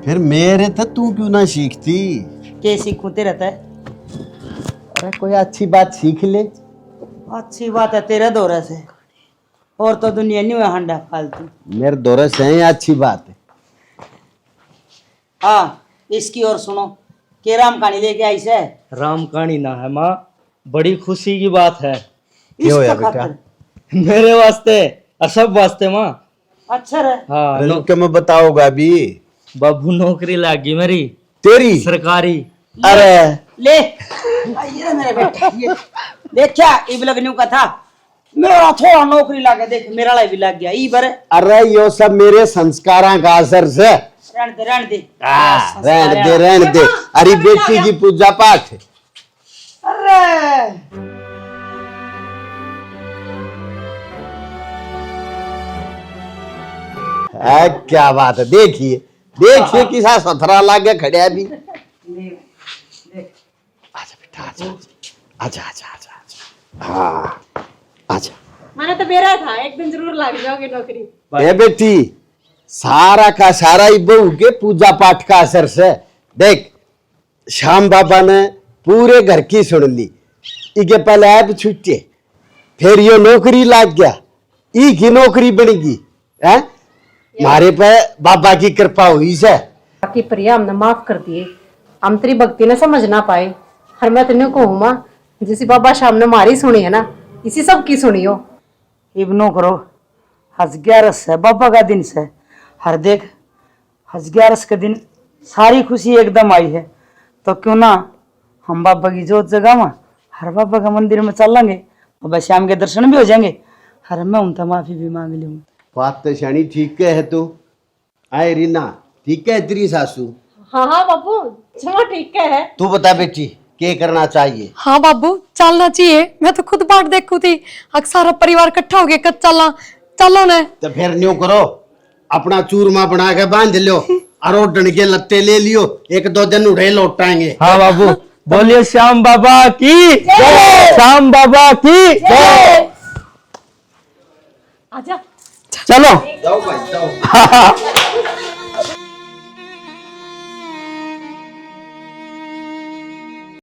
फिर मेरे तो तू क्यों ना सीखती। के सीखूं तेरे तक। अरे कोई अच्छी बात सीख ले। अच्छी बात है तेरे दौरे से और तो दुनिया नहीं है हंडा फालतू। मेरे दौरे से ही अच्छी बात है। हाँ इसकी और सुनो के राम कहानी लेके आई से। राम कहानी ना है माँ बड़ी खुशी की बात है इसका खातिर मेरे वास्ते और सब वास्ते माँ। अच्छा रे हाँ क्या मैं बताऊंगा अभी बाबू नौकरी लग गई मेरी तेरी सरकारी। अरे ले ये मेरा बेटा ये देख क्या इब लगने का था मेरा थोड़ा नौकरी लगा देख मेरा लाई भी लग गया ई बार। अरे यो सब मेरे संस्कारों का असर से। रहने दे रहने दे अरे बेटी की पूजा पाठ। अरे क्या बात है देखिए देखिए किसा सथरा लागे खड़िया भी। आजा बेटा आजा आजा आजा आजा आजा हाँ आजा। मैंने तो बेरा था एक दिन जरूर लग जाओगे नौकरी। ए बेटी सारा का सारा ही बहू के पूजा पाठ का असर से देख श्याम बाबा ने पूरे घर की सुन ली इके पहले ऐप छुट्टे फिर यो नौकरी लग गया ई की नौकरी बनेगी है मारे पे बाबा की कृपा हुई से। बाकी प्रिया हमने माफ कर दिए हम तेरी भक्ति ने समझ ना पाए हर मैं तेने कहूँ माँ जिसी बाबा शाम ने मारी सुनी है ना इसी सब की सुनी हो। इब्नो करो हज 11 है बाबा का दिन से हर देख हज 11 के दिन सारी खुशी एकदम आई है तो क्यों ना हम बाबा की जोत जगावा हर बाबा का मंदिर में चल लेंगे बाबा श्याम के दर्शन भी हो जाएंगे हर मैं उनसे माफी भी मांग लूँ। बात तो शानी ठीक है तू आए रीना ठीक है तेरी सासू। हाँ हाँ बाबू चलो ठीक है। तू बता बेटी क्या करना चाहिए। हाँ बाबू चलना चाहिए मैं तो खुद बाट देखू थी सारा परिवार इकट्ठा हो गया कब चलो ने। तो फिर न्यू करो अपना चूरमा बना के बांध लो और ओढ़न के लत्ते ले लियो 1-2 दिन उड़े लौटाएंगे। हाँ बाबू बोलिए श्याम बाबा की श्याम बाबा की आजा चलो जाओ भाई जाओ।